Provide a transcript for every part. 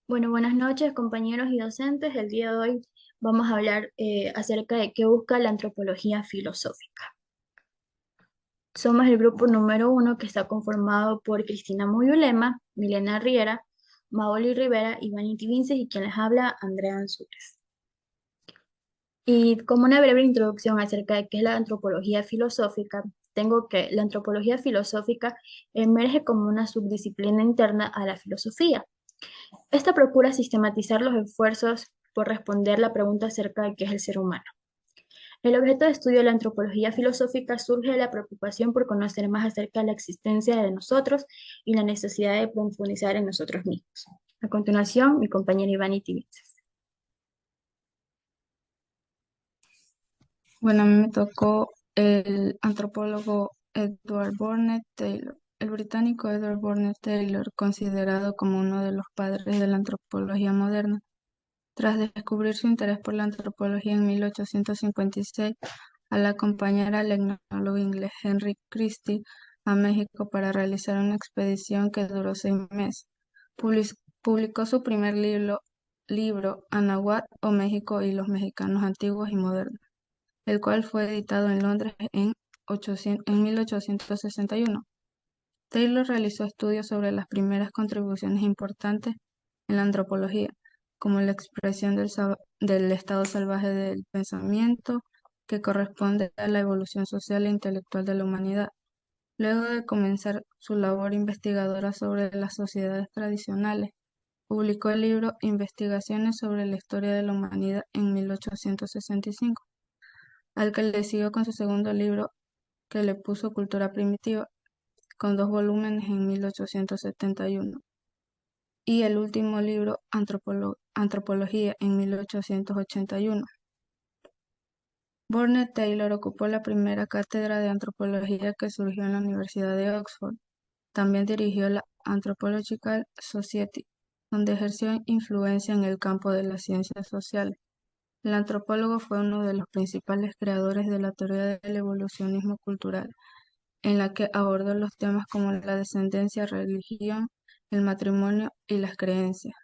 Bueno, buenas noches compañeros y docentes. El día de hoy vamos a hablar acerca de qué busca la antropología filosófica. Somos el grupo número uno que está conformado por Cristina Muyulema, Milena Riera, Maoli Rivera y Vanity Vinces y quien les habla, Andrea Ansúrez. Y como una breve introducción acerca de qué es la antropología filosófica, tengo que la antropología filosófica emerge como una subdisciplina interna a la filosofía. Esta procura sistematizar los esfuerzos por responder la pregunta acerca de qué es el ser humano. El objeto de estudio de la antropología filosófica surge de la preocupación por conocer más acerca de la existencia de nosotros y la necesidad de profundizar en nosotros mismos. A continuación, mi compañera Iván Tibitzes. Bueno, a mí me tocó el antropólogo Edward Burnett Taylor. El británico Edward Burnett Taylor, considerado como uno de los padres de la antropología moderna, tras descubrir su interés por la antropología en 1856, al acompañar al etnólogo inglés Henry Christie a México para realizar una expedición que duró 6 meses. Publicó su primer libro Anahuac o México y los mexicanos antiguos y modernos, el cual fue editado en Londres en 1861. Taylor realizó estudios sobre las primeras contribuciones importantes en la antropología, como la expresión del estado salvaje del pensamiento, que corresponde a la evolución social e intelectual de la humanidad. Luego de comenzar su labor investigadora sobre las sociedades tradicionales, publicó el libro Investigaciones sobre la historia de la humanidad en 1865, al que le siguió con su segundo libro, que le puso Cultura Primitiva, con 2 volúmenes en 1871, y el último libro, Antropología, en 1881. Burnett Taylor ocupó la primera cátedra de antropología que surgió en la Universidad de Oxford. También dirigió la Anthropological Society, donde ejerció influencia en el campo de las ciencias sociales. El antropólogo fue uno de los principales creadores de la teoría del evolucionismo cultural, en la que abordó los temas como la descendencia, religión, el matrimonio y las creencias.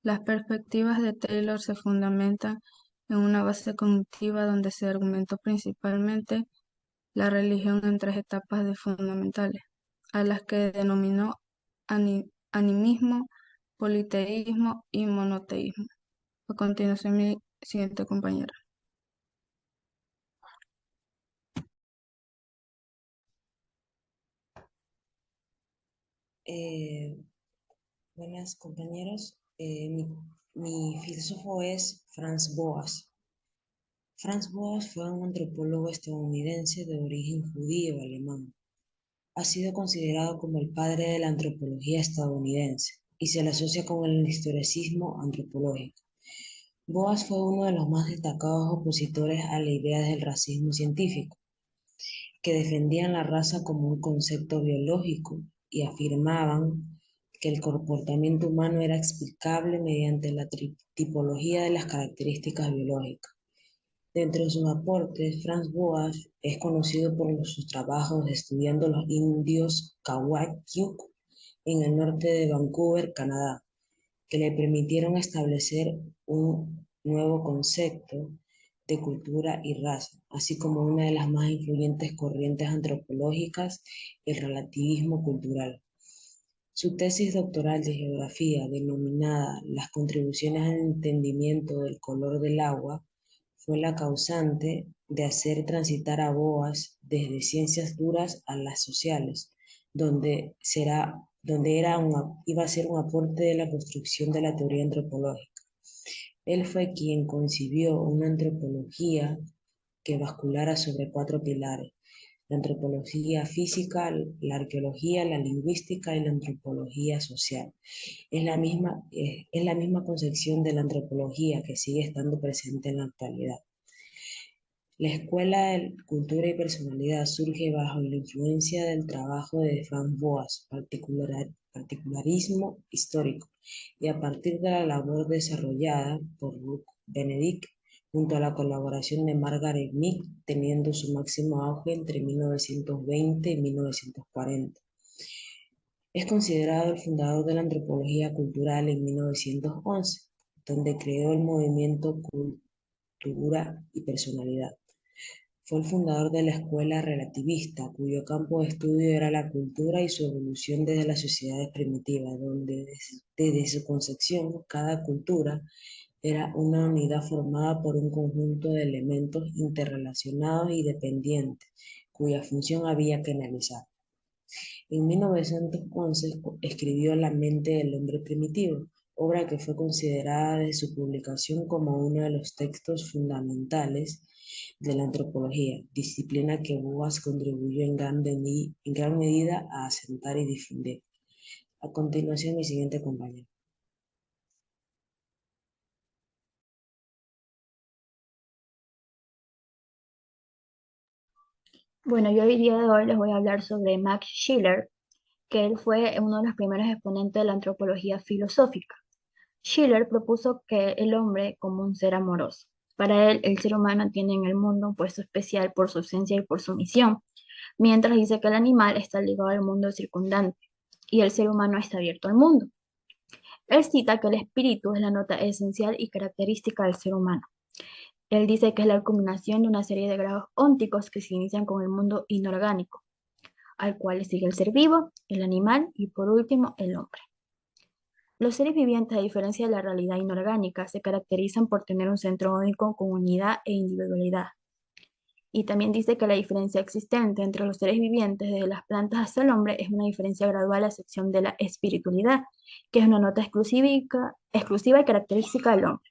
Las perspectivas de Taylor se fundamentan en una base cognitiva donde se argumentó principalmente la religión en tres etapas fundamentales, a las que denominó animismo, politeísmo y monoteísmo. A continuación, mi siguiente compañera. Eh, Buenas compañeros. Mi filósofo es Franz Boas. Franz Boas fue un antropólogo estadounidense de origen judío-alemán. Ha sido considerado como el padre de la antropología estadounidense y se le asocia con el historicismo antropológico. Boas fue uno de los más destacados opositores a la idea del racismo científico, que defendían la raza como un concepto biológico y afirmaban que el comportamiento humano era explicable mediante la tipología de las características biológicas. Dentro de sus aportes, Franz Boas es conocido por sus trabajos estudiando los indios Kawajuk en el norte de Vancouver, Canadá, que le permitieron establecer un nuevo concepto de cultura y raza, así como una de las más influyentes corrientes antropológicas, el relativismo cultural. Su tesis doctoral de geografía, denominada Las contribuciones al entendimiento del color del agua, fue la causante de hacer transitar a Boas desde ciencias duras a las sociales, donde iba a ser un aporte de la construcción de la teoría antropológica. Él fue quien concibió una antropología que basculara sobre 4 pilares: la antropología física, la arqueología, la lingüística y la antropología social. Es la misma concepción de la antropología que sigue estando presente en la actualidad. La Escuela de Cultura y Personalidad surge bajo la influencia del trabajo de Franz Boas, particularismo histórico, y a partir de la labor desarrollada por Luc Benedict junto a la colaboración de Margaret Mead, teniendo su máximo auge entre 1920 y 1940. Es considerado el fundador de la antropología cultural en 1911, donde creó el movimiento Cultura y Personalidad. Fue el fundador de la escuela relativista, cuyo campo de estudio era la cultura y su evolución desde las sociedades primitivas, donde desde su concepción cada cultura era una unidad formada por un conjunto de elementos interrelacionados y dependientes, cuya función había que analizar. En 1911 escribió La mente del hombre primitivo, obra que fue considerada desde su publicación como uno de los textos fundamentales de la antropología, disciplina que Boas contribuyó en gran medida a asentar y difundir. A continuación, mi siguiente compañero. Bueno, yo hoy día de hoy les voy a hablar sobre Max Schiller, que él fue uno de los primeros exponentes de la antropología filosófica. Schiller propuso que el hombre como un ser amoroso. Para él, el ser humano tiene en el mundo un puesto especial por su esencia y por su misión, mientras dice que el animal está ligado al mundo circundante y el ser humano está abierto al mundo. Él cita que el espíritu es la nota esencial y característica del ser humano. Él dice que es la culminación de una serie de grados ónticos que se inician con el mundo inorgánico, al cual le sigue el ser vivo, el animal y por último el hombre. Los seres vivientes, a diferencia de la realidad inorgánica, se caracterizan por tener un centro único con unidad e individualidad. Y también dice que la diferencia existente entre los seres vivientes, desde las plantas hasta el hombre, es una diferencia gradual a excepción de la espiritualidad, que es una nota exclusiva y característica del hombre.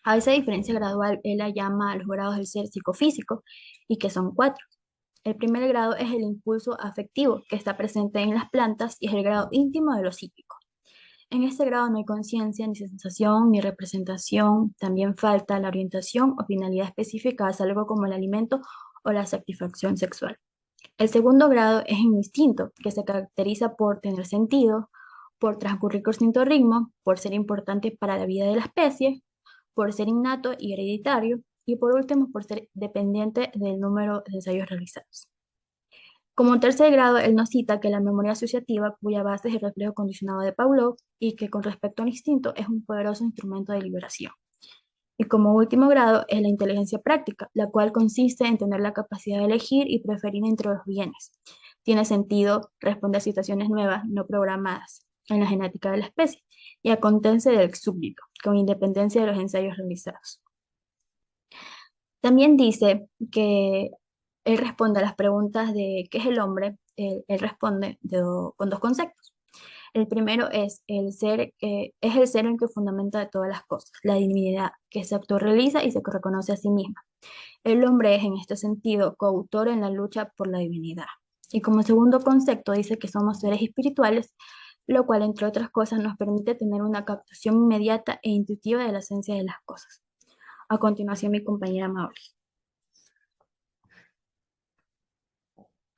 A esa diferencia gradual él la llama a los grados del ser psicofísico, y que son 4. El primer grado es el impulso afectivo, que está presente en las plantas y es el grado íntimo de lo psíquico. En este grado no hay conciencia, ni sensación, ni representación. También falta la orientación o finalidad específica hacia algo como el alimento o la satisfacción sexual. El segundo grado es el instinto, que se caracteriza por tener sentido, por transcurrir con cierto ritmo, por ser importante para la vida de la especie, por ser innato y hereditario, y por último, por ser dependiente del número de ensayos realizados. Como tercer grado, él nos cita que la memoria asociativa, cuya base es el reflejo condicionado de Pavlov, y que con respecto al instinto es un poderoso instrumento de liberación. Y como último grado es la inteligencia práctica, la cual consiste en tener la capacidad de elegir y preferir entre los bienes. Tiene sentido, responde a situaciones nuevas, no programadas, en la genética de la especie, y acontece del súbdito, con independencia de los ensayos realizados. También dice que él responde a las preguntas de qué es el hombre, él responde con dos conceptos. El primero es el ser, es el ser en que fundamenta de todas las cosas, la divinidad, que se autorrealiza y se reconoce a sí misma. El hombre es en este sentido coautor en la lucha por la divinidad. Y como segundo concepto dice que somos seres espirituales, lo cual entre otras cosas nos permite tener una captación inmediata e intuitiva de la esencia de las cosas. A continuación, mi compañera Mauri.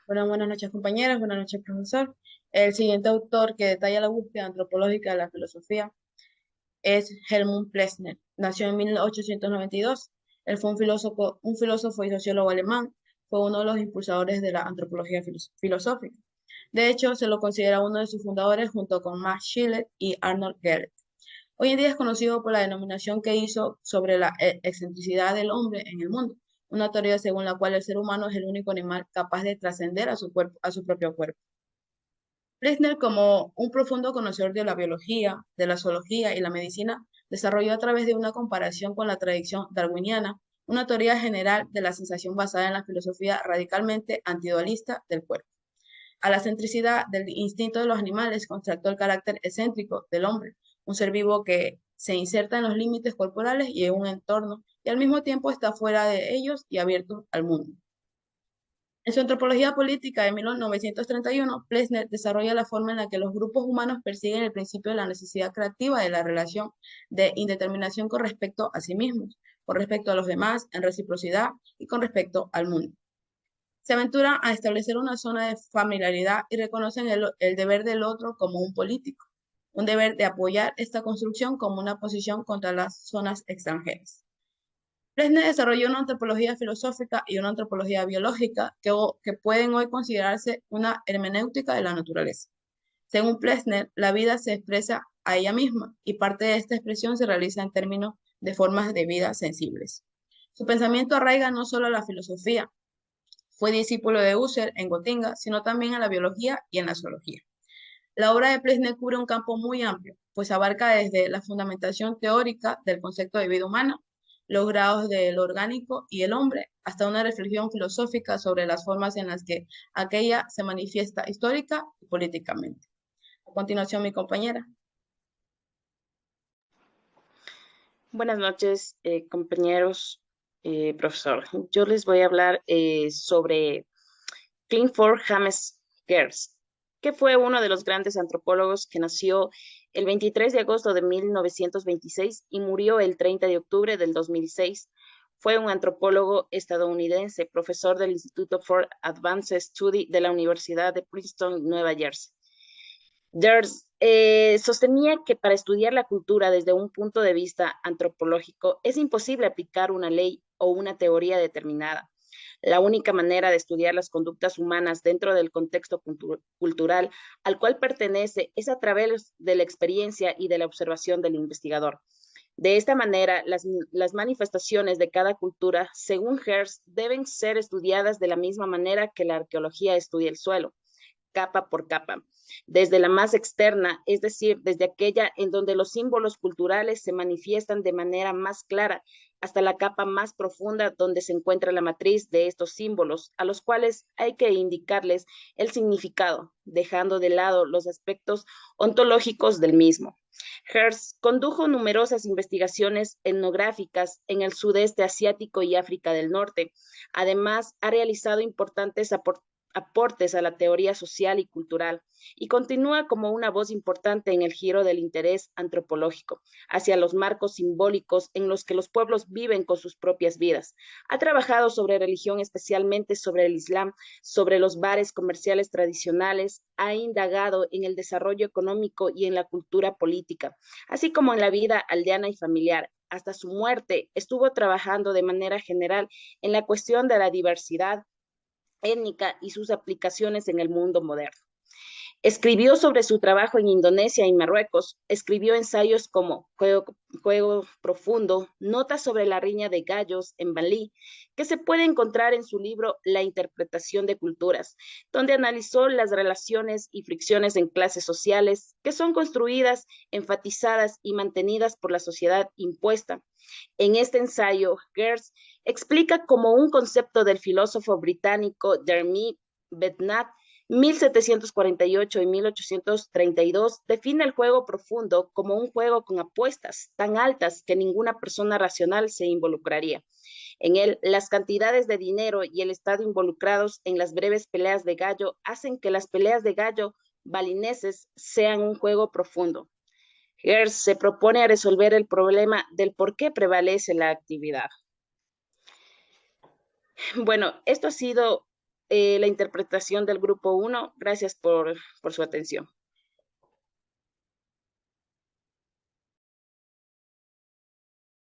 Bueno, buenas noches compañeras, buenas noches profesor. El siguiente autor que detalla la búsqueda antropológica de la filosofía es Helmut Plessner. Nació en 1892. Él fue un filósofo y sociólogo alemán. Fue uno de los impulsores de la antropología filosófica. De hecho, se lo considera uno de sus fundadores junto con Max Schiller y Arnold Gehrig. Hoy en día es conocido por la denominación que hizo sobre la excentricidad del hombre en el mundo, una teoría según la cual el ser humano es el único animal capaz de trascender a su cuerpo, a su propio cuerpo. Plessner, como un profundo conocedor de la biología, de la zoología y la medicina, desarrolló a través de una comparación con la tradición darwiniana una teoría general de la sensación basada en la filosofía radicalmente antidualista del cuerpo. A la centricidad del instinto de los animales contractó el carácter excéntrico del hombre, un ser vivo que se inserta en los límites corporales y en un entorno y al mismo tiempo está fuera de ellos y abierto al mundo. En su antropología política de 1931, Plessner desarrolla la forma en la que los grupos humanos persiguen el principio de la necesidad creativa de la relación de indeterminación con respecto a sí mismos, con respecto a los demás, en reciprocidad y con respecto al mundo. Se aventuran a establecer una zona de familiaridad y reconocen el deber del otro como un político, un deber de apoyar esta construcción como una posición contra las zonas extranjeras. Plessner desarrolló una antropología filosófica y una antropología biológica que pueden hoy considerarse una hermenéutica de la naturaleza. Según Plessner, la vida se expresa a ella misma y parte de esta expresión se realiza en términos de formas de vida sensibles. Su pensamiento arraiga no solo a la filosofía, fue discípulo de Husserl en Gotinga, sino también en la biología y en la zoología. La obra de Plessner cubre un campo muy amplio, pues abarca desde la fundamentación teórica del concepto de vida humana, los grados del orgánico y el hombre, hasta una reflexión filosófica sobre las formas en las que aquella se manifiesta histórica y políticamente. A continuación, mi compañera. Buenas noches, compañeros, profesor. Yo les voy a hablar sobre Clifford James Geertz, que fue uno de los grandes antropólogos que nació el 23 de agosto de 1926 y murió el 30 de octubre del 2006. Fue un antropólogo estadounidense, profesor del Instituto for Advanced Study de la Universidad de Princeton, Nueva Jersey. Geertz sostenía que para estudiar la cultura desde un punto de vista antropológico es imposible aplicar una ley o una teoría determinada. La única manera de estudiar las conductas humanas dentro del contexto cultural al cual pertenece es a través de la experiencia y de la observación del investigador. De esta manera, las manifestaciones de cada cultura, según Geertz, deben ser estudiadas de la misma manera que la arqueología estudia el suelo, capa por capa, desde la más externa, es decir, desde aquella en donde los símbolos culturales se manifiestan de manera más clara, hasta la capa más profunda donde se encuentra la matriz de estos símbolos, a los cuales hay que indicarles el significado, dejando de lado los aspectos ontológicos del mismo. Geertz condujo numerosas investigaciones etnográficas en el sudeste asiático y África del Norte. Además, ha realizado importantes aportes a la teoría social y cultural, y continúa como una voz importante en el giro del interés antropológico hacia los marcos simbólicos en los que los pueblos viven con sus propias vidas. Ha trabajado sobre religión, especialmente sobre el Islam, sobre los bares comerciales tradicionales, ha indagado en el desarrollo económico y en la cultura política, así como en la vida aldeana y familiar. Hasta su muerte estuvo trabajando de manera general en la cuestión de la diversidad étnica y sus aplicaciones en el mundo moderno. Escribió sobre su trabajo en Indonesia y Marruecos, escribió ensayos como Juego Profundo, notas sobre la riña de gallos en Bali, que se puede encontrar en su libro La interpretación de culturas, donde analizó las relaciones y fricciones en clases sociales que son construidas, enfatizadas y mantenidas por la sociedad impuesta. En este ensayo, Geertz explica como un concepto del filósofo británico Jeremy Bentham 1748 y 1832 define el juego profundo como un juego con apuestas tan altas que ninguna persona racional se involucraría. En él, las cantidades de dinero y el estado involucrados en las breves peleas de gallo hacen que las peleas de gallo balineses sean un juego profundo. Geertz se propone a resolver el problema del por qué prevalece la actividad. Bueno, esto ha sido la interpretación del grupo 1. Gracias por su atención.